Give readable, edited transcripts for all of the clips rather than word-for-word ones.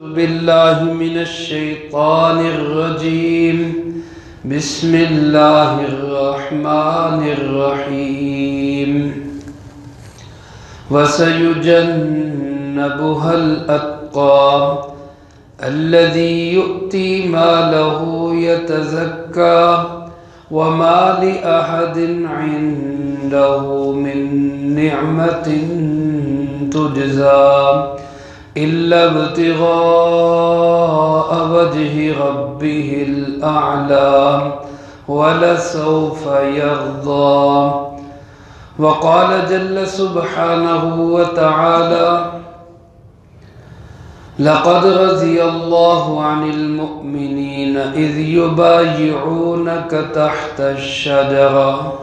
بالله من الشيطان الرجيم. بسم الله الرحمن الرحيم. وسيجنبها الأتقى الذي يؤتي ماله يتزكى وما لأحد عنده من نعمة تجزى إلا ابتغاء وجه ربه الأعلى ولسوف يرضى. وقال جل سبحانه وتعالى: لقد رضي الله عن المؤمنين إذ يبايعونك تحت الشجرة.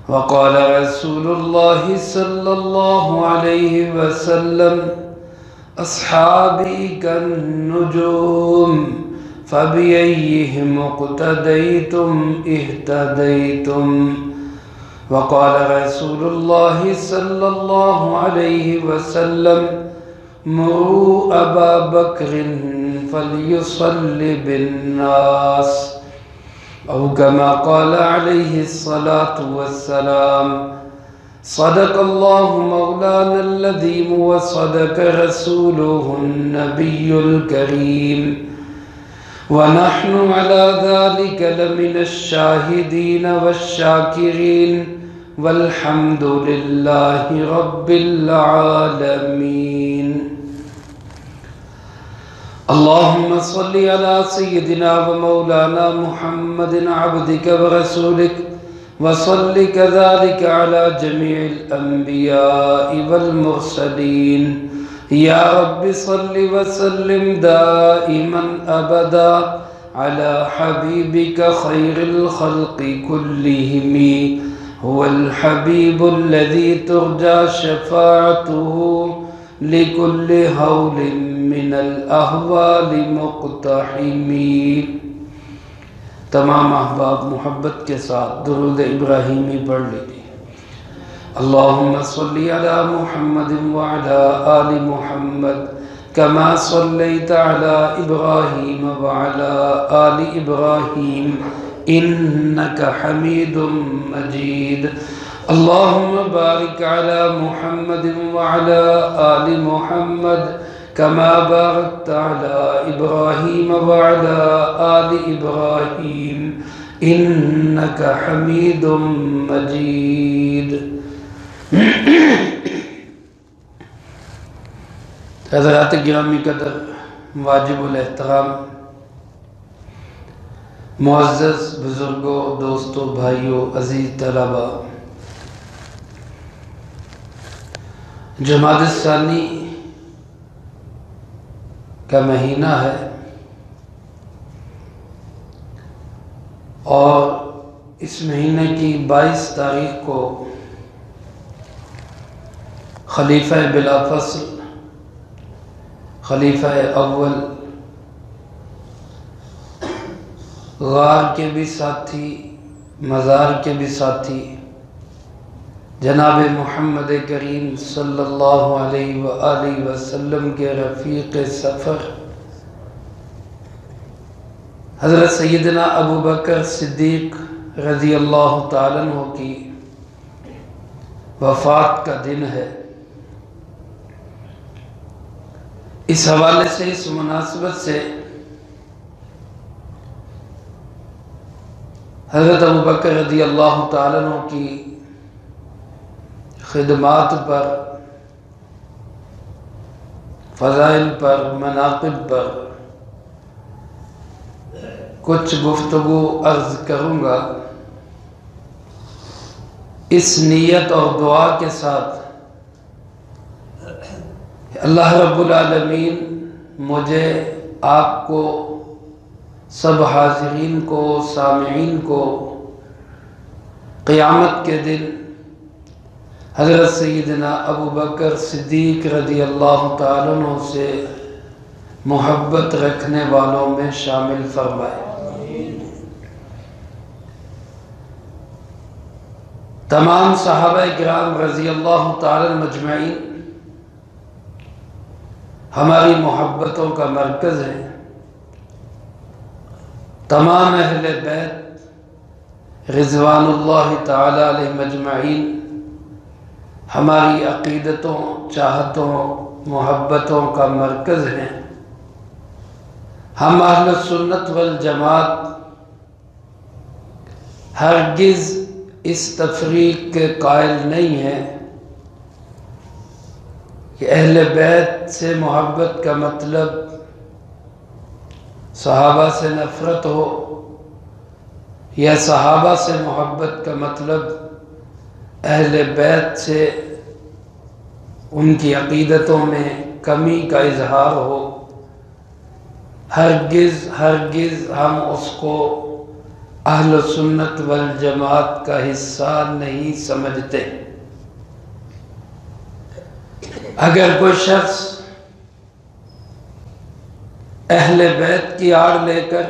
وقال رسول الله صلى الله عليه وسلم: أصحابي كالنجوم فبأيهم اقتديتم اهتديتم. وقال رسول الله صلى الله عليه وسلم: مروا أبا بكر فليصلي بالناس، أو كما قال عليه الصلاة والسلام. صدق الله مولانا الذي وصدق رسوله النبي الكريم، ونحن على ذلك لمن الشاهدين والشاكرين، والحمد لله رب العالمين. اللهم صل على سيدنا ومولانا محمد عبدك ورسولك، وصل كذلك على جميع الأنبياء والمرسلين. يا رب صل وسلم دائما أبدا على حبيبك خير الخلق كلهم، هو الحبيب الذي ترجى شفاعته لكل هول من الأهوال مقتحم. تمام احباب محبت کے ساتھ درود ابراہیمی پڑھ لیجیے. اللہم صلی علی محمد وعلی آل محمد کما صلیت علی ابراہیم وعلی آل ابراہیم انک حمید مجید. اللہم بارک علی محمد وعلی آل محمد كما باركت على إبراهيم وعلى آل إبراهيم إنك حميد مجيد. حضرات گرامی قدر، واجب الاحترام، معزز بزرگوں، دوستوں، بھائیوں، عزیز طلبہ، جمادی الثانی کا مہینہ ہے، اور اس مہینے کی 22 تاریخ کو خلیفہ بلا فصل، خلیفہ اول، غار کے بھی ساتھی، مزار کے بھی ساتھی، جناب محمد کریم صلی اللہ علیہ وآلہ وسلم کے رفیق سفر حضرت سیدنا ابو بکر صدیق رضی اللہ تعالیٰ عنہ کی وفات کا دن ہے. اس حوالے سے، اس مناسبت سے حضرت ابو بکر رضی اللہ تعالیٰ عنہ کی خدمات پر، فضائل پر، مناقب پر کچھ گفتگو عرض کروں گا، اس نیت اور دعا کے ساتھ اللہ رب العالمین مجھے، آپ کو، سب حاضرین کو، سامعین کو قیامت کے دن حضرت سیدنا ابو بکر صدیق رضی اللہ تعالیٰ عنہ سے محبت رکھنے والوں میں شامل فرمائے. تمام صحابہ کرام رضی اللہ تعالیٰ مجمعین ہماری محبتوں کا مرکز ہیں۔ تمام اہل بیت رضوان اللہ تعالی علیہ مجمعین ہماری عقیدتوں، چاہتوں، محبتوں کا مرکز ہیں۔ ہم اہل سنت والجماعت ہرگز اس تفریق کے قائل نہیں ہیں کہ اہل بیت سے محبت کا مطلب صحابہ سے نفرت ہو، یا صحابہ سے محبت کا مطلب اہل بیت سے ان کی عقیدتوں میں کمی کا اظہار ہو۔ ہرگز ہرگز ہم اس کو اہل سنت والجماعت کا حصہ نہیں سمجھتے۔ اگر کوئی شخص اہل بیت کی آڑ لے کر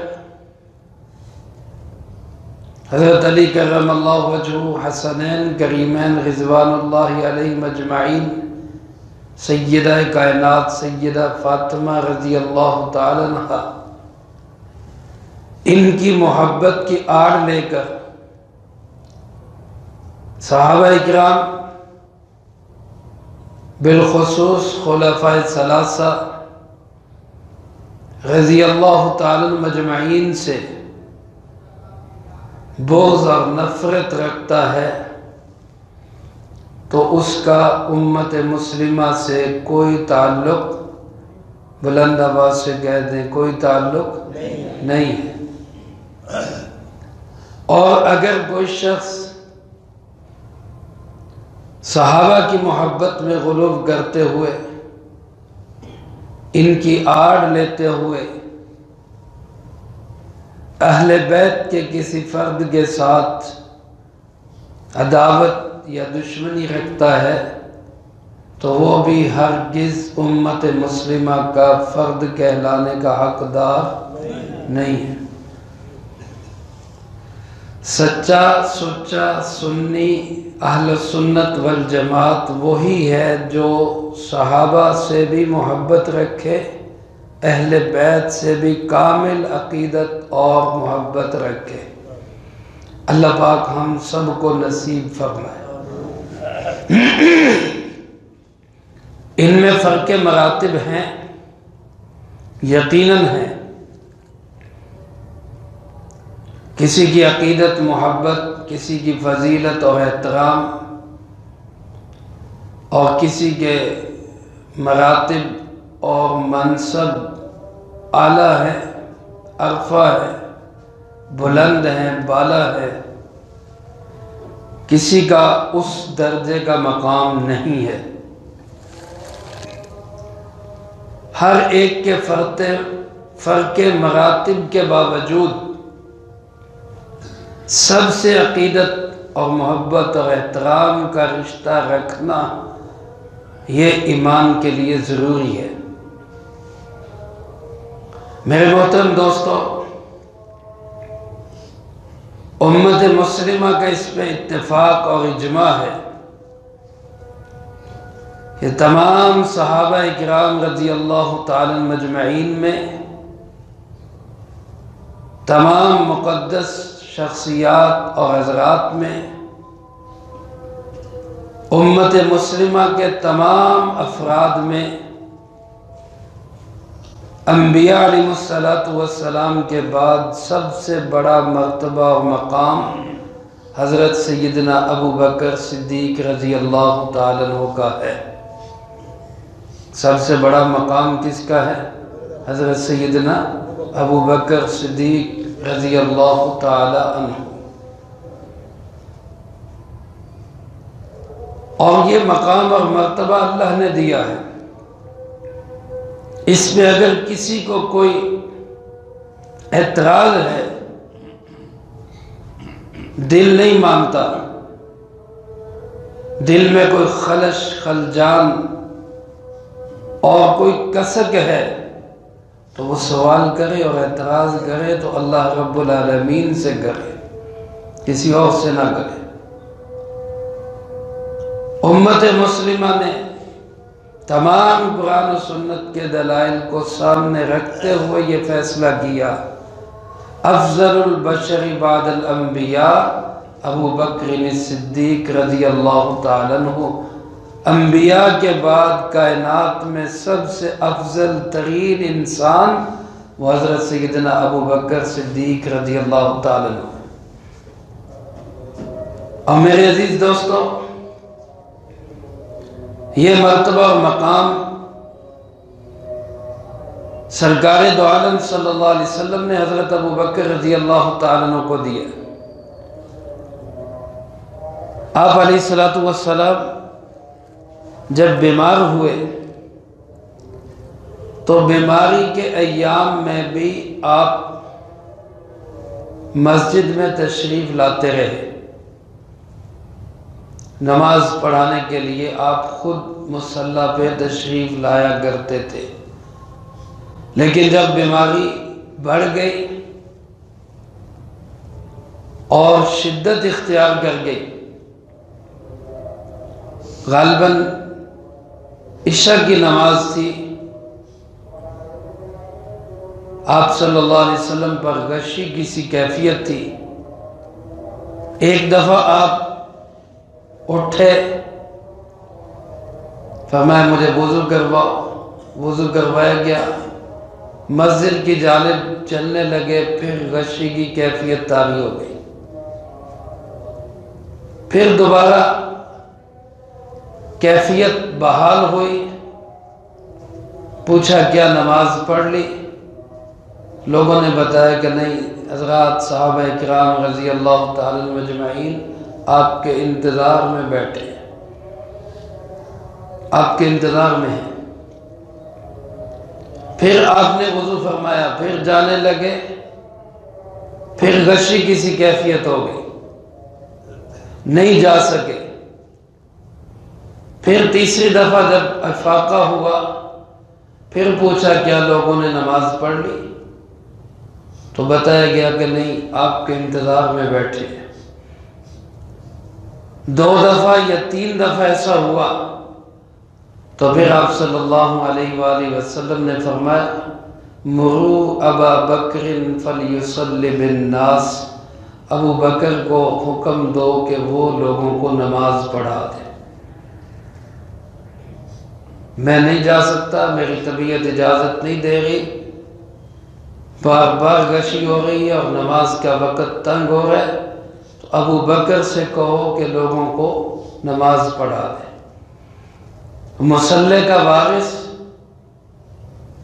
حضرت علی کرم اللہ وجہہ، حسنین کریمین رضوان اللہ علیہ مجمعین، سیدہ کائنات سیدہ فاطمہ رضی اللہ تعالی عنہا، ان کی محبت کی آڑ لے کر صحابہ اکرام بالخصوص خلفائے ثلاثہ رضی اللہ تعالی مجمعین سے بغض اور نفرت رکھتا ہے، تو اس کا امت مسلمہ سے کوئی تعلق، بلند آواز سے کہہ دیں، کوئی تعلق نہیں ہے۔ اور اگر کوئی شخص صحابہ کی محبت میں غلو کرتے ہوئے، ان کی آڑ لیتے ہوئے اہل بیت کے کسی فرد کے ساتھ عداوت یا دشمنی رکھتا ہے، تو وہ بھی ہرگز امت مسلمہ کا فرد کہلانے کا حقدار نہیں ہے۔ سچا سچا سنی اہل سنت والجماعت وہی ہے جو صحابہ سے بھی محبت رکھے، اہل بیت سے بھی کامل عقیدت اور محبت رکھے۔ اللہ پاک ہم سب کو نصیب فرمائے۔ ان میں فرق مراتب ہیں، یقیناً ہیں۔ کسی کی عقیدت، محبت، کسی کی فضیلت اور احترام، اور کسی کے مراتب اور منصب اعلیٰ ہے، عرفہ ہے، بلند ہے، بالا ہے، کسی کا اس درجے کا مقام نہیں ہے۔ ہر ایک کے فرق مراتب کے باوجود سب سے عقیدت اور محبت اور احترام کا رشتہ رکھنا یہ ایمان کے لیے ضروری ہے۔ میرے محترم دوستو، امت مسلمہ کا اس میں اتفاق اور اجماع ہے کہ تمام صحابہ اکرام رضی اللہ تعالی مجمعین میں تمام مقدس شخصیات اور حضرات میں امت مسلمہ کے تمام افراد میں انبیاء علیہ السلام کے بعد سب سے بڑا مرتبہ اور مقام حضرت سیدنا ابو بکر صدیق رضی اللہ تعالیٰ عنہ کا ہے۔ سب سے بڑا مقام کس کا ہے؟ حضرت سیدنا ابو بکر صدیق رضی اللہ تعالی عنہ۔ اور یہ مقام اور مرتبہ اللہ نے دیا ہے۔ اس میں اگر کسی کو کوئی اعتراض ہے، دل نہیں مانتا، دل میں کوئی خلش خلجان اور کوئی کسک ہے، تو وہ سوال کرے اور اعتراض کرے تو اللہ رب العالمین سے کرے، کسی اور سے نہ کرے۔ امت مسلمہ نے تمام قرآن و سنت کے دلائل کو سامنے رکھتے ہوئے یہ فیصلہ کیا افضل البشر بعد الانبیاء ابو بکر صدیق رضی اللہ تعالیٰ عنہ، انبیاء کے بعد کائنات میں سب سے افضل ترین انسان وہ حضرت سیدنا ابو بکر صدیق رضی اللہ تعالیٰ عنہ۔ اور میرے عزیز دوستو، یہ مرتبہ اور مقام سرکار دو عالم صلی اللہ علیہ وسلم نے حضرت ابو بکر رضی اللہ تعالیٰ عنہ کو دیا۔ آپ علیہ السلام جب بیمار ہوئے تو بیماری کے ایام میں بھی آپ مسجد میں تشریف لاتے رہے۔ نماز پڑھانے کے لیے آپ خود مصلی پہ تشریف لایا کرتے تھے، لیکن جب بیماری بڑھ گئی اور شدت اختیار کر گئی، غالباً عشاء کی نماز تھی، آپ صلی اللہ علیہ وسلم پر غشی کی سی کیفیت تھی۔ ایک دفعہ آپ اٹھے، فرمایا مجھے وضو کرواؤ، وضو کروایا گیا، مسجد کی جانب چلنے لگے، پھر غشی کی کیفیت طاری ہو گئی۔ پھر دوبارہ کیفیت بحال ہوئی، پوچھا کیا نماز پڑھ لی؟ لوگوں نے بتایا کہ نہیں، حضرات صحابہ کرام رضی اللہ تعالیٰ عنہم اجمعین آپ کے انتظار میں بیٹھے ہیں، آپ کے انتظار میں ہیں۔ پھر آپ نے وضو فرمایا، پھر جانے لگے، پھر غشی کی سی کیفیت ہو گئی، نہیں جا سکے۔ پھر تیسری دفعہ جب افاقہ ہوا، پھر پوچھا کیا لوگوں نے نماز پڑھ لی؟ تو بتایا گیا کہ نہیں، آپ کے انتظار میں بیٹھے ہیں۔ 2 دفعہ یا 3 دفعہ ایسا ہوا تو پھر آپ صلی اللہ علیہ وآلہ وسلم نے فرمایا مروا ابا بکر فلیصلی بالناس، ابو بکر کو حکم دو کہ وہ لوگوں کو نماز پڑھا دے، میں نہیں جا سکتا، میری طبیعت اجازت نہیں دے رہی، بار بار غشی ہو رہی ہے اور نماز کا وقت تنگ ہو رہا ہے، تو ابو بکر سے کہو کہ لوگوں کو نماز پڑھا دے۔ مصلی کا وارث،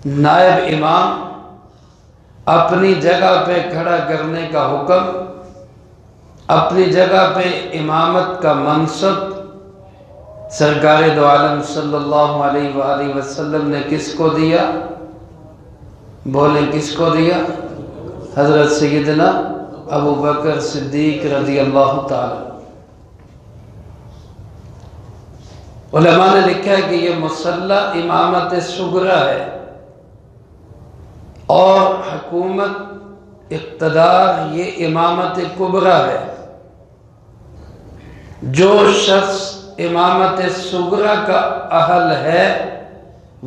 نائب امام، اپنی جگہ پہ کھڑا کرنے کا حکم، اپنی جگہ پہ امامت کا منصب سرکار دو عالم صلی اللہ علیہ وآلہ وسلم نے کس کو دیا؟ بولیں کس کو دیا؟ حضرت سیدنا ابو بکر صدیق رضی اللہ تعالی۔ علماء نے لکھا ہے کہ یہ مصلی امامت صغری ہے اور حکومت اقتدار یہ امامت کبری ہے۔ جو شخص امامت صغری کا اہل ہے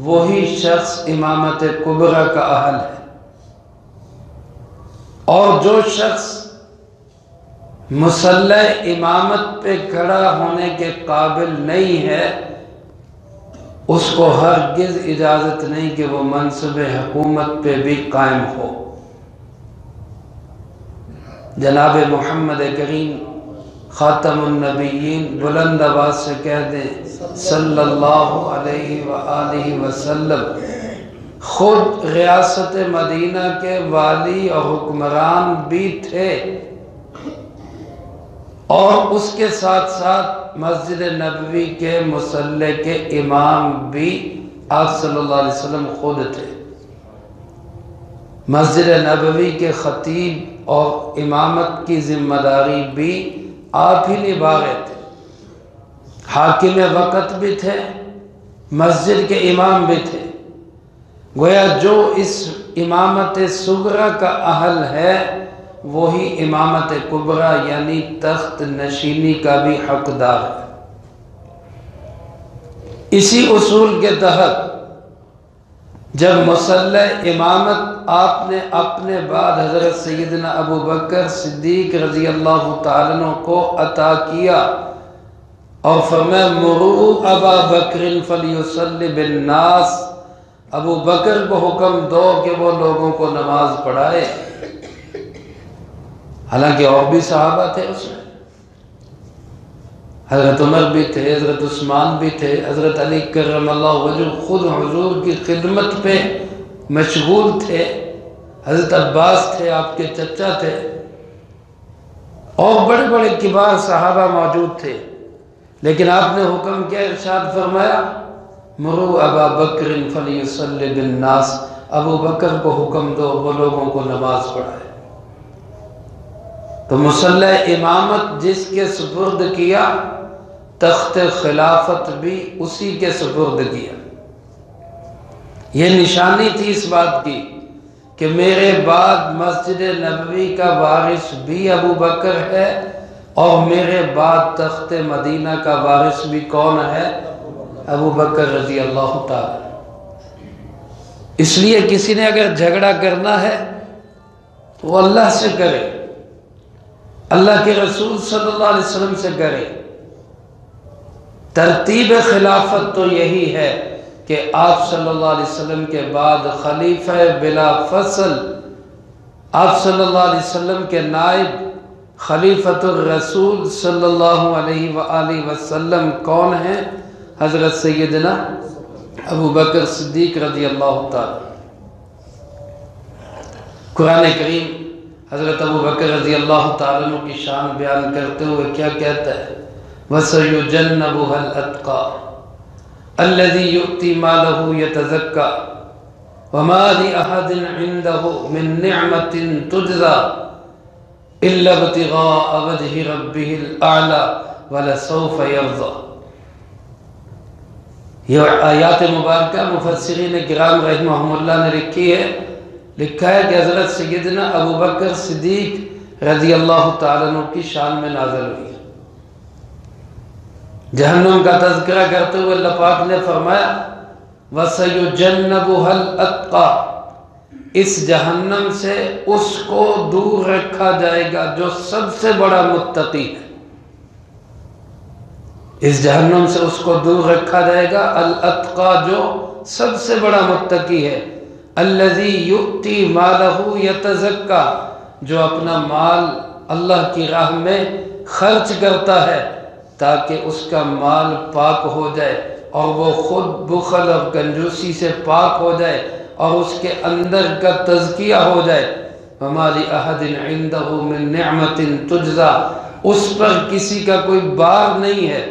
وہی شخص امامت کبری کا اہل ہے، اور جو شخص مصلی امامت پہ کھڑا ہونے کے قابل نہیں ہے اس کو ہرگز اجازت نہیں کہ وہ منصب حکومت پہ بھی قائم ہو۔ جناب محمد کریم خاتم النبیین بلند آواز سے کہہ دیں صلی اللہ علیہ وآلہ وسلم، خود ریاست مدینہ کے والی اور حکمران بھی تھے، اور اس کے ساتھ ساتھ مسجد نبوی کے مصلی کے امام بھی آپ صلی اللہ علیہ وسلم خود تھے۔ مسجد نبوی کے خطیب اور امامت کی ذمہ داری بھی آپ ہی نبھا رہے تھے، حاکم وقت بھی تھے، مسجد کے امام بھی تھے۔ گویا جو اس امامت صغری کا اہل ہے وہی امامت کبری یعنی تخت نشینی کا بھی حقدار ہے۔ اسی اصول کے تحت جب مصلح امامت آپ نے اپنے بعد حضرت سیدنا ابو بکر صدیق رضی اللہ تعالیٰ عنہ کو عطا کیا اور فرمایا مروا ابا بکر فلیصلی بالناس، ابو بکر کو حکم دو کہ وہ لوگوں کو نماز پڑھائے۔ حالانکہ اور بھی صحابہ تھے اس میں، حضرت عمر بھی تھے، حضرت عثمان بھی تھے، حضرت علی کرم اللہ وجہ خود حضور کی خدمت پہ مشغول تھے، حضرت عباس تھے، آپ کے چچا تھے، اور بڑے بڑے کبار صحابہ موجود تھے، لیکن آپ نے حکم کیا، ارشاد فرمایا مروا ابا بکر فلیصلی بالناس، ابو بکر کو حکم دو وہ لوگوں کو نماز پڑھائے۔ تو مصلح امامت جس کے سپرد کیا، تخت خلافت بھی اسی کے سپرد کیا۔ یہ نشانی تھی اس بات کی کہ میرے بعد مسجد نبوی کا وارث بھی ابو بکر ہے، اور میرے بعد تخت مدینہ کا وارث بھی کون ہے؟ ابو بکر رضی اللہ تعالی۔ اس لیے کسی نے اگر جھگڑا کرنا ہے تو وہ اللہ سے کرے، اللہ کے رسول صلی اللہ علیہ وسلم سے کرے۔ ترتیب خلافت تو یہی ہے کہ آپ صلی اللہ علیہ وسلم کے بعد خلیفہ بلا فصل، آپ صلی اللہ علیہ وسلم کے نائب خلیفۃ الرسول صلی اللہ علیہ وآلہ وسلم کون ہیں؟ حضرت سیدنا ابو بکر صدیق رضی اللہ تعالی۔ قرآن کریم حضرت ابو بکر رضی اللہ تعالیٰ عنہ کی شان بیان کرتے ہوئے کیا کہتا ہے؟ وَسَيُجَنَّبُهَا الْأَتْقَى الَّذِي يُؤْتِي مَالَهُ يَتَزَكَّى وَمَا لِأَحَدٍ عِندَهُ مِن نِّعْمَةٍ تُجْزَى إِلَّا ابْتِغَاءَ وَجْهِ رَبِّهِ الْأَعْلَى وَلَسَوْفَ يَرْضَى۔ یہ آیات مبارکہ مفسرین کرام رحمہم اللہ نے لکھی ہے، لکھا ہے کہ حضرت سیدنا ابو بکر صدیق رضی اللہ تعالیٰ عنہ کی شان میں نازل ہوئی۔ جہنم کا تذکرہ کرتے ہوئے اللہ پاک نے فرمایا وَسَيُجَنَّبُهَا الْأَتْقَى، اس جہنم سے اس کو دور رکھا جائے گا جو سب سے بڑا متقی ہے۔ اس جہنم سے اس کو دور رکھا جائے گا الاتقا، جو سب سے بڑا متقی ہے، الذی یؤتی مالہ یتزکا، جو اپنا مال اللہ کی راہ میں خرچ کرتا ہے تاکہ اس کا مال پاک ہو جائے اور وہ خود بخل اور کنجوسی سے پاک ہو جائے اور اس کے اندر کا تزکیہ ہو جائے۔ وَمَا لِأَحَدٍ عِندَهُ مِن نِّعْمَةٍ تُجْزَى، اس پر کسی کا کوئی بار نہیں ہے،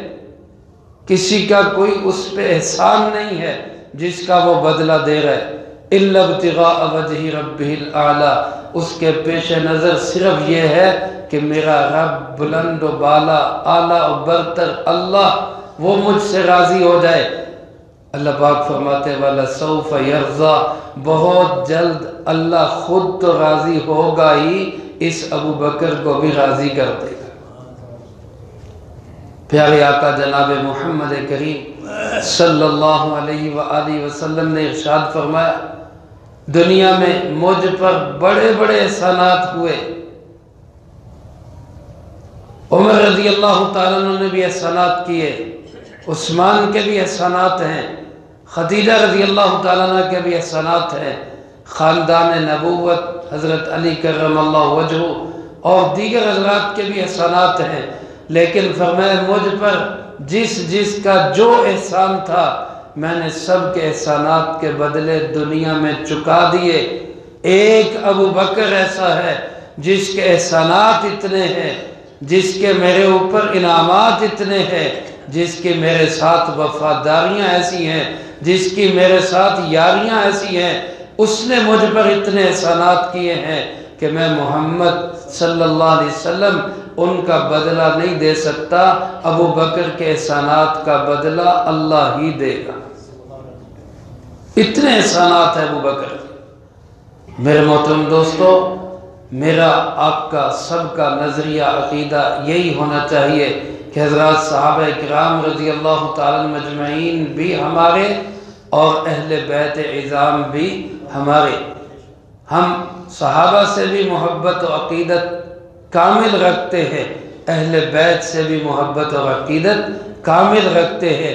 کسی کا کوئی اس پہ احسان نہیں ہے جس کا وہ بدلہ دے رہا ہے۔ إِلَّا ابْتِغَاءَ وَجْهِ رَبِّهِ الْأَعْلَى، اس کے پیش نظر صرف یہ ہے کہ میرا رب بلند و بالا، اعلیٰ و برتر اللہ، وہ مجھ سے راضی ہو جائے۔ اللہ پاک فرماتے وَلَسَوْفَ يَرْضَى، بہت جلد اللہ خود تو راضی ہوگا ہی، اس ابو بکر کو بھی راضی کر دے گا۔ پیارے آقا جناب محمد کریم صلی اللہ علیہ وآلہ وسلم نے ارشاد فرمایا دنیا میں مجھ پر بڑے بڑے احسانات ہوئے، عمر رضی اللہ تعالیٰ عنہ نے بھی احسانات کیے، عثمان کے بھی احسانات ہیں، خدیجہ رضی اللہ تعالیٰ عنہ کے بھی احسانات ہیں، خاندان نبوت حضرت علی کرم اللہ وجہہ اور دیگر حضرات کے بھی احسانات ہیں، لیکن فرمایا مجھ پر جس جس کا جو احسان تھا میں نے سب کے احسانات کے بدلے دنیا میں چکا دیے۔ ایک ابو بکر ایسا ہے جس کے احسانات اتنے ہیں، جس کے میرے اوپر انعامات اتنے ہیں، جس کے میرے ساتھ وفاداریاں ایسی ہیں، جس کی میرے ساتھ یاریاں ایسی ہیں، اس نے مجھ پر اتنے احسانات کیے ہیں کہ میں محمد صلی اللہ علیہ وسلم ان کا بدلہ نہیں دے سکتا، ابو بکر کے احسانات کا بدلہ اللہ ہی دے گا۔ اتنے احسانات ہیں ابو بکر۔ میرے محترم دوستو، میرا آپ کا سب کا نظریہ عقیدہ یہی ہونا چاہیے کہ کہ حضرات صحابہ کرام رضی اللہ تعالیٰ مجمعین بھی ہمارے اور اہل بیت عظام بھی ہمارے. ہم صحابہ سے بھی محبت و عقیدت کامل رکھتے ہیں، اہل بیت سے بھی محبت اور عقیدت کامل رکھتے ہیں،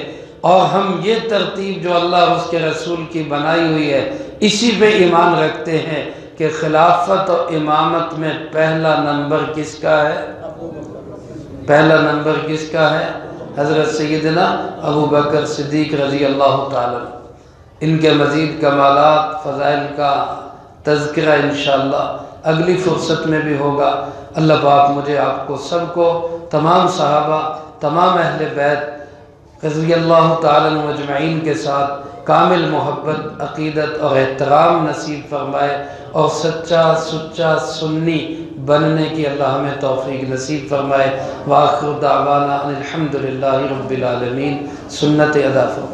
اور ہم یہ ترتیب جو اللہ اور اس کے رسول کی بنائی ہوئی ہے اسی پہ ایمان رکھتے ہیں کہ خلافت و امامت میں پہلا نمبر کس کا ہے؟ پہلا نمبر کس کا ہے؟ حضرت سیدنا ابو بکر صدیق رضی اللہ تعالیٰ. ان کے مزید کمالات فضائل کا تذکرہ انشاءاللہ اگلی فرصت میں بھی ہوگا. اللہ پاک مجھے آپ کو سب کو، تمام صحابہ، تمام اہل بیت رضی اللہ تعالیٰ مجمعین کے ساتھ کامل محبت، عقیدت اور احترام نصیب فرمائے، اور سچا سنی بننے کی اللہ ہمیں توفیق نصیب فرمائے. وآخر دعوانا ان الحمدللہ رب العالمین. سنت ادا فرمائے.